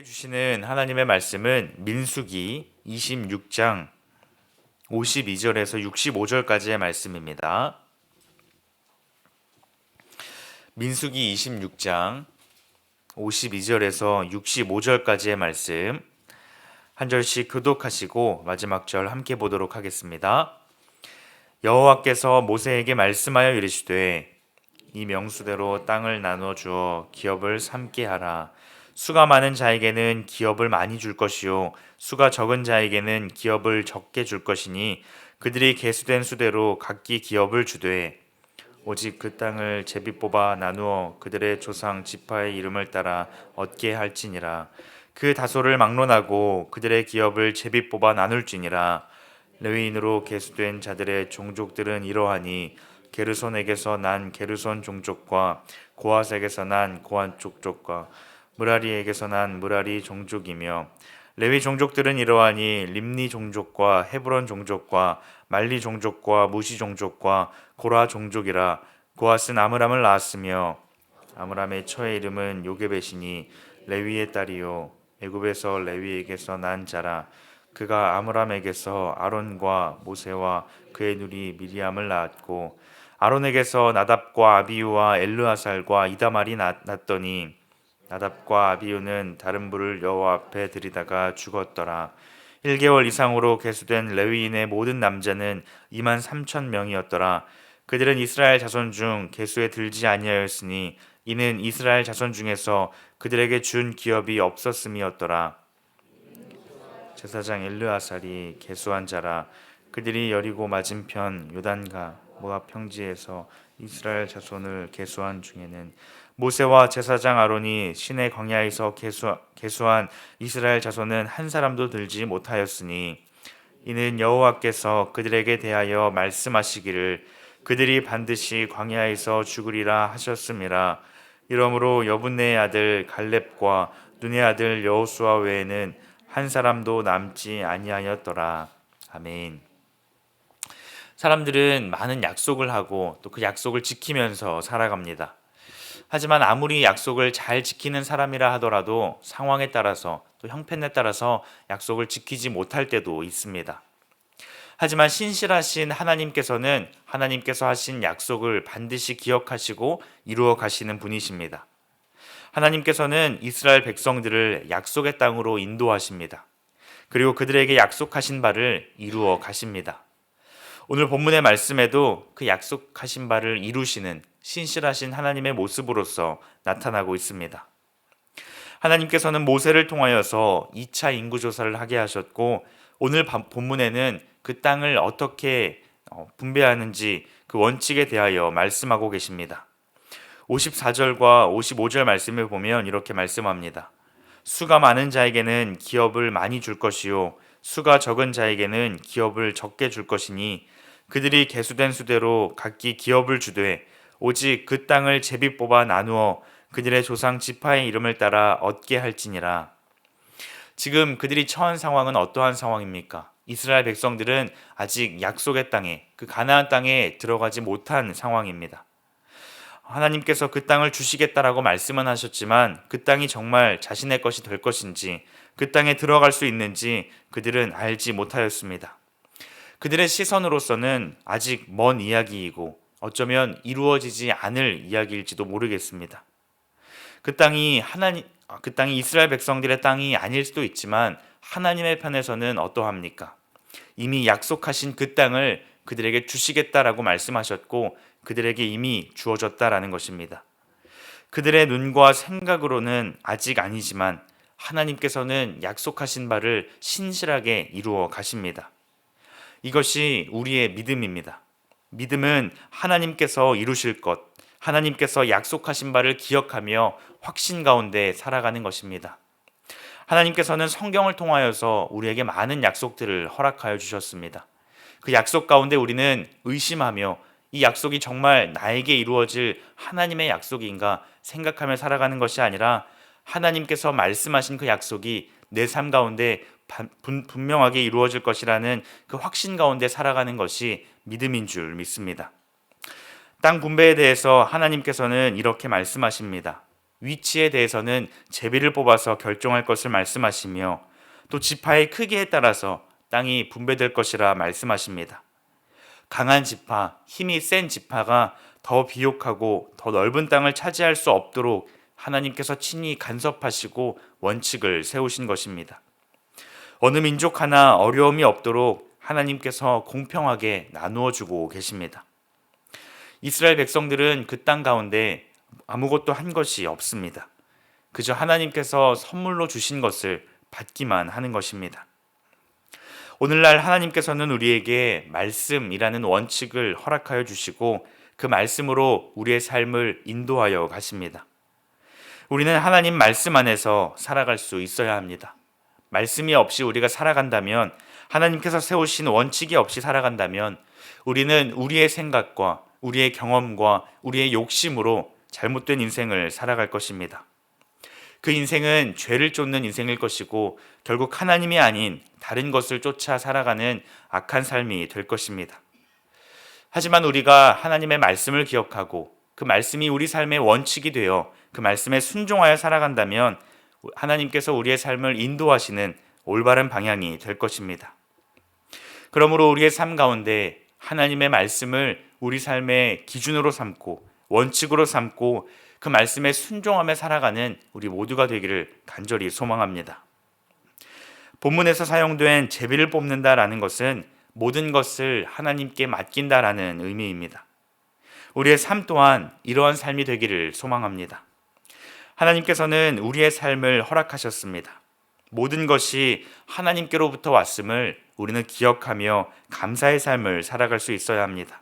주시는 하나님의 말씀은 민수기 26장 52절에서 65절까지의 말씀입니다. 민수기 26장 52절에서 65절까지의 말씀 한 절씩 교독하시고 마지막 절 함께 보도록 하겠습니다. 여호와께서 모세에게 말씀하여 이르시되 이 명수대로 땅을 나누어 주어 기업을 삼게 하라. 수가 많은 자에게는 기업을 많이 줄 것이요 수가 적은 자에게는 기업을 적게 줄 것이니 그들이 계수된 수대로 각기 기업을 주되 오직 그 땅을 제비 뽑아 나누어 그들의 조상 지파의 이름을 따라 얻게 할지니라. 그 다소를 막론하고 그들의 기업을 제비 뽑아 나눌지니라. 레위인으로 계수된 자들의 종족들은 이러하니 게르손에게서 난 게르손 종족과 고핫에게서 난 고핫 종족과 므라리에게서 난 므라리 종족이며 레위 종족들은 이러하니 림니 종족과 헤브론 종족과 말리 종족과 무시 종족과 고라 종족이라. 고핫은 아므람을 낳았으며 아므람의 처의 이름은 요게벳이니 레위의 딸이요 애굽에서 레위에게서 난 자라. 그가 아므람에게서 아론과 모세와 그의 누리 미리암을 낳았고 아론에게서 나답과 아비유와 엘르아살과 이다말이 낳았더니 나답과 아비유는 다른 불을 여호와 앞에 들이다가 죽었더라. 1개월 이상으로 계수된 레위인의 모든 남자는 2만 3천 명이었더라. 그들은 이스라엘 자손 중 계수에 들지 아니하였으니 이는 이스라엘 자손 중에서 그들에게 준 기업이 없었음이었더라. 제사장 엘르아살이 계수한 자라. 그들이 여리고 맞은편 요단가 모압 평지에서 이스라엘 자손을 계수한 중에는 모세와 제사장 아론이 시내 광야에서 계수한 이스라엘 자손은 한 사람도 들지 못하였으니 이는 여호와께서 그들에게 대하여 말씀하시기를 그들이 반드시 광야에서 죽으리라 하셨음이라. 이러므로 여분네의 아들 갈렙과 눈의 아들 여호수아 외에는 한 사람도 남지 아니하였더라. 아멘. 사람들은 많은 약속을 하고 또 그 약속을 지키면서 살아갑니다. 하지만 아무리 약속을 잘 지키는 사람이라 하더라도 상황에 따라서 또 형편에 따라서 약속을 지키지 못할 때도 있습니다. 하지만 신실하신 하나님께서는 하나님께서 하신 약속을 반드시 기억하시고 이루어 가시는 분이십니다. 하나님께서는 이스라엘 백성들을 약속의 땅으로 인도하십니다. 그리고 그들에게 약속하신 바를 이루어 가십니다. 오늘 본문의 말씀에도 그 약속하신 바를 이루시는 신실하신 하나님의 모습으로서 나타나고 있습니다. 하나님께서는 모세를 통하여서 2차 인구조사를 하게 하셨고 오늘 본문에는 그 땅을 어떻게 분배하는지 그 원칙에 대하여 말씀하고 계십니다. 54절과 55절 말씀을 보면 이렇게 말씀합니다. 수가 많은 자에게는 기업을 많이 줄 것이요 수가 적은 자에게는 기업을 적게 줄 것이니 그들이 계수된 수대로 각기 기업을 주되 오직 그 땅을 제비 뽑아 나누어 그들의 조상 지파의 이름을 따라 얻게 할지니라. 지금 그들이 처한 상황은 어떠한 상황입니까? 이스라엘 백성들은 아직 약속의 땅에 그 가나안 땅에 들어가지 못한 상황입니다. 하나님께서 그 땅을 주시겠다라고 말씀은 하셨지만 그 땅이 정말 자신의 것이 될 것인지 그 땅에 들어갈 수 있는지 그들은 알지 못하였습니다. 그들의 시선으로서는 아직 먼 이야기이고 어쩌면 이루어지지 않을 이야기일지도 모르겠습니다. 그 땅이 이스라엘 백성들의 땅이 아닐 수도 있지만 하나님의 편에서는 어떠합니까? 이미 약속하신 그 땅을 그들에게 주시겠다라고 말씀하셨고 그들에게 이미 주어졌다라는 것입니다. 그들의 눈과 생각으로는 아직 아니지만 하나님께서는 약속하신 바를 신실하게 이루어 가십니다. 이것이 우리의 믿음입니다. 믿음은 하나님께서 이루실 것, 하나님께서 약속하신 바를 기억하며 확신 가운데 살아가는 것입니다. 하나님께서는 성경을 통하여서 우리에게 많은 약속들을 허락하여 주셨습니다. 그 약속 가운데 우리는 의심하며 이 약속이 정말 나에게 이루어질 하나님의 약속인가 생각하며 살아가는 것이 아니라 하나님께서 말씀하신 그 약속이 내 삶 가운데 분명하게 이루어질 것이라는 그 확신 가운데 살아가는 것이 믿음인 줄 믿습니다. 땅 분배에 대해서 하나님께서는 이렇게 말씀하십니다. 위치에 대해서는 제비를 뽑아서 결정할 것을 말씀하시며 또 지파의 크기에 따라서 땅이 분배될 것이라 말씀하십니다. 강한 지파, 힘이 센 지파가 더 비옥하고 더 넓은 땅을 차지할 수 없도록 하나님께서 친히 간섭하시고 원칙을 세우신 것입니다. 어느 민족 하나 어려움이 없도록 하나님께서 공평하게 나누어 주고 계십니다. 이스라엘 백성들은 그 땅 가운데 아무것도 한 것이 없습니다. 그저 하나님께서 선물로 주신 것을 받기만 하는 것입니다. 오늘날 하나님께서는 우리에게 말씀이라는 원칙을 허락하여 주시고 그 말씀으로 우리의 삶을 인도하여 가십니다. 우리는 하나님 말씀 안에서 살아갈 수 있어야 합니다. 말씀이 없이 우리가 살아간다면, 하나님께서 세우신 원칙이 없이 살아간다면 우리는 우리의 생각과 우리의 경험과 우리의 욕심으로 잘못된 인생을 살아갈 것입니다. 그 인생은 죄를 쫓는 인생일 것이고 결국 하나님이 아닌 다른 것을 쫓아 살아가는 악한 삶이 될 것입니다. 하지만 우리가 하나님의 말씀을 기억하고 그 말씀이 우리 삶의 원칙이 되어 그 말씀에 순종하여 살아간다면 하나님께서 우리의 삶을 인도하시는 올바른 방향이 될 것입니다. 그러므로 우리의 삶 가운데 하나님의 말씀을 우리 삶의 기준으로 삼고 원칙으로 삼고 그 말씀에 순종하며 살아가는 우리 모두가 되기를 간절히 소망합니다. 본문에서 사용된 제비를 뽑는다라는 것은 모든 것을 하나님께 맡긴다라는 의미입니다. 우리의 삶 또한 이러한 삶이 되기를 소망합니다. 하나님께서는 우리의 삶을 허락하셨습니다. 모든 것이 하나님께로부터 왔음을 우리는 기억하며 감사의 삶을 살아갈 수 있어야 합니다.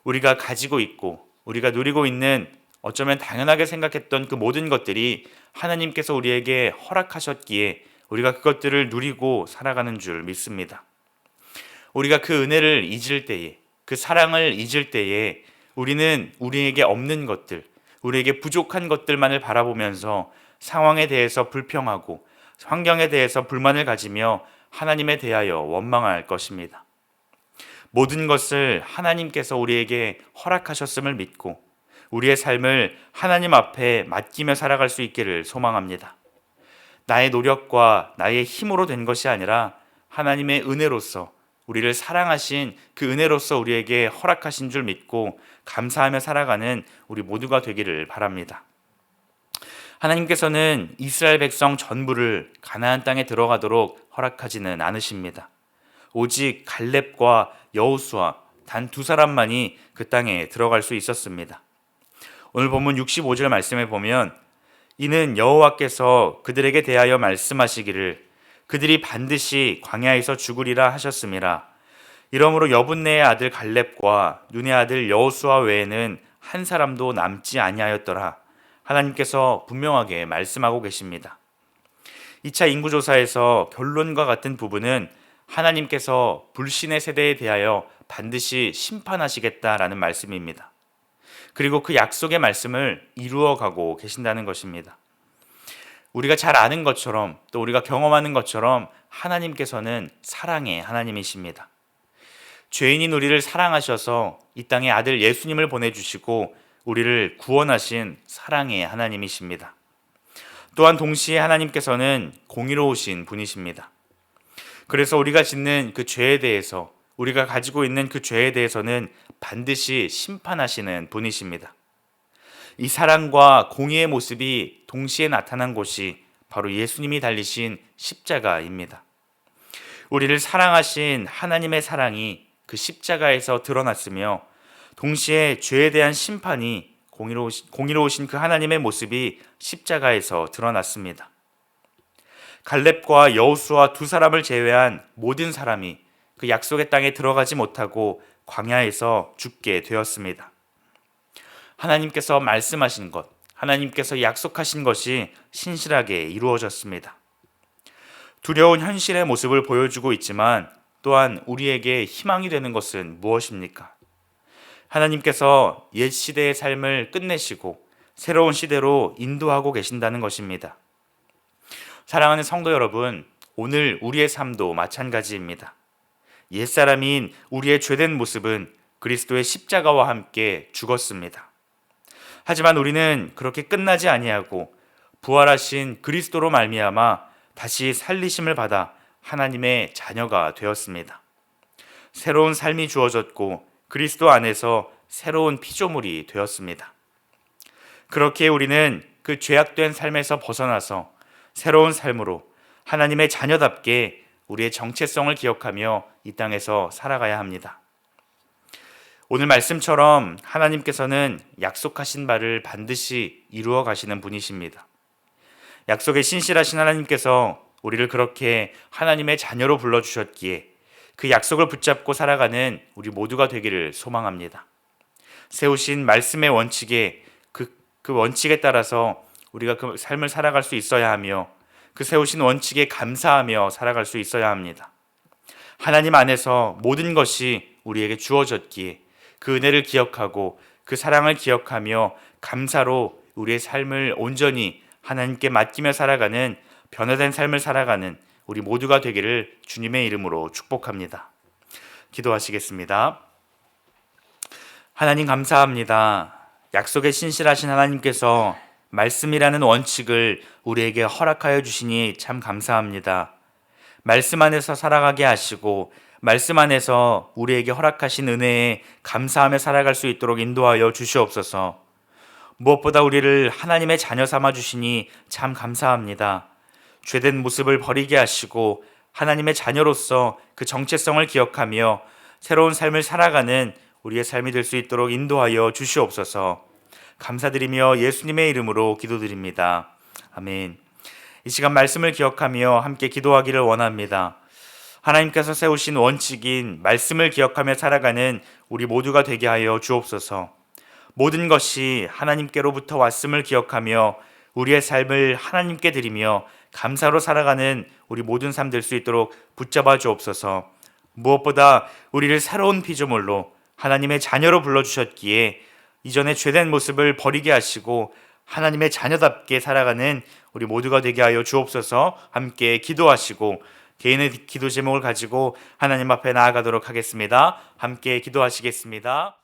우리가 가지고 있고 우리가 누리고 있는 어쩌면 당연하게 생각했던 그 모든 것들이 하나님께서 우리에게 허락하셨기에 우리가 그것들을 누리고 살아가는 줄 믿습니다. 우리가 그 은혜를 잊을 때에, 그 사랑을 잊을 때에 우리는 우리에게 없는 것들, 우리에게 부족한 것들만을 바라보면서 상황에 대해서 불평하고 환경에 대해서 불만을 가지며 하나님에 대하여 원망할 것입니다. 모든 것을 하나님께서 우리에게 허락하셨음을 믿고 우리의 삶을 하나님 앞에 맡기며 살아갈 수 있기를 소망합니다. 나의 노력과 나의 힘으로 된 것이 아니라 하나님의 은혜로서 우리를 사랑하신 그 은혜로서 우리에게 허락하신 줄 믿고 감사하며 살아가는 우리 모두가 되기를 바랍니다. 하나님께서는 이스라엘 백성 전부를 가나안 땅에 들어가도록 허락하지는 않으십니다. 오직 갈렙과 여호수아 단 두 사람만이 그 땅에 들어갈 수 있었습니다. 오늘 본문 65절 말씀에 보면 이는 여호와께서 그들에게 대하여 말씀하시기를 그들이 반드시 광야에서 죽으리라 하셨음이라. 이러므로 여분네의 아들 갈렙과 눈의 아들 여호수아 외에는 한 사람도 남지 아니하였더라. 하나님께서 분명하게 말씀하고 계십니다. 2차 인구조사에서 결론과 같은 부분은 하나님께서 불신의 세대에 대하여 반드시 심판하시겠다라는 말씀입니다. 그리고 그 약속의 말씀을 이루어가고 계신다는 것입니다. 우리가 잘 아는 것처럼 또 우리가 경험하는 것처럼 하나님께서는 사랑의 하나님이십니다. 죄인인 우리를 사랑하셔서 이 땅에 아들 예수님을 보내주시고 우리를 구원하신 사랑의 하나님이십니다. 또한 동시에 하나님께서는 공의로우신 분이십니다. 그래서 우리가 짓는 그 죄에 대해서 우리가 가지고 있는 그 죄에 대해서는 반드시 심판하시는 분이십니다. 이 사랑과 공의의 모습이 동시에 나타난 곳이 바로 예수님이 달리신 십자가입니다. 우리를 사랑하신 하나님의 사랑이 그 십자가에서 드러났으며 동시에 죄에 대한 심판이 공의로우신 그 하나님의 모습이 십자가에서 드러났습니다. 갈렙과 여호수아 두 사람을 제외한 모든 사람이 그 약속의 땅에 들어가지 못하고 광야에서 죽게 되었습니다. 하나님께서 말씀하신 것, 하나님께서 약속하신 것이 신실하게 이루어졌습니다. 두려운 현실의 모습을 보여주고 있지만 또한 우리에게 희망이 되는 것은 무엇입니까? 하나님께서 옛 시대의 삶을 끝내시고 새로운 시대로 인도하고 계신다는 것입니다. 사랑하는 성도 여러분, 오늘 우리의 삶도 마찬가지입니다. 옛사람인 우리의 죄된 모습은 그리스도의 십자가와 함께 죽었습니다. 하지만 우리는 그렇게 끝나지 아니하고 부활하신 그리스도로 말미암아 다시 살리심을 받아 하나님의 자녀가 되었습니다. 새로운 삶이 주어졌고 그리스도 안에서 새로운 피조물이 되었습니다. 그렇게 우리는 그 죄악된 삶에서 벗어나서 새로운 삶으로 하나님의 자녀답게 우리의 정체성을 기억하며 이 땅에서 살아가야 합니다. 오늘 말씀처럼 하나님께서는 약속하신 바를 반드시 이루어 가시는 분이십니다. 약속에 신실하신 하나님께서 우리를 그렇게 하나님의 자녀로 불러주셨기에 그 약속을 붙잡고 살아가는 우리 모두가 되기를 소망합니다. 세우신 말씀의 원칙에 그 원칙에 따라서 우리가 그 삶을 살아갈 수 있어야 하며 그 세우신 원칙에 감사하며 살아갈 수 있어야 합니다. 하나님 안에서 모든 것이 우리에게 주어졌기에 그 은혜를 기억하고 그 사랑을 기억하며 감사로 우리의 삶을 온전히 하나님께 맡기며 살아가는 변화된 삶을 살아가는 우리 모두가 되기를 주님의 이름으로 축복합니다. 기도하시겠습니다. 하나님 감사합니다. 약속에 신실하신 하나님께서 말씀이라는 원칙을 우리에게 허락하여 주시니 참 감사합니다. 말씀 안에서 살아가게 하시고 말씀 안에서 우리에게 허락하신 은혜에 감사하며 살아갈 수 있도록 인도하여 주시옵소서. 무엇보다 우리를 하나님의 자녀 삼아 주시니 참 감사합니다. 죄된 모습을 버리게 하시고 하나님의 자녀로서 그 정체성을 기억하며 새로운 삶을 살아가는 우리의 삶이 될 수 있도록 인도하여 주시옵소서. 감사드리며 예수님의 이름으로 기도드립니다. 아멘. 이 시간 말씀을 기억하며 함께 기도하기를 원합니다. 하나님께서 세우신 원칙인 말씀을 기억하며 살아가는 우리 모두가 되게 하여 주옵소서. 모든 것이 하나님께로부터 왔음을 기억하며 우리의 삶을 하나님께 드리며 감사로 살아가는 우리 모든 삶 될 수 있도록 붙잡아 주옵소서. 무엇보다 우리를 새로운 피조물로 하나님의 자녀로 불러주셨기에 이전의 죄된 모습을 버리게 하시고 하나님의 자녀답게 살아가는 우리 모두가 되게 하여 주옵소서. 함께 기도하시고 개인의 기도 제목을 가지고 하나님 앞에 나아가도록 하겠습니다. 함께 기도하시겠습니다.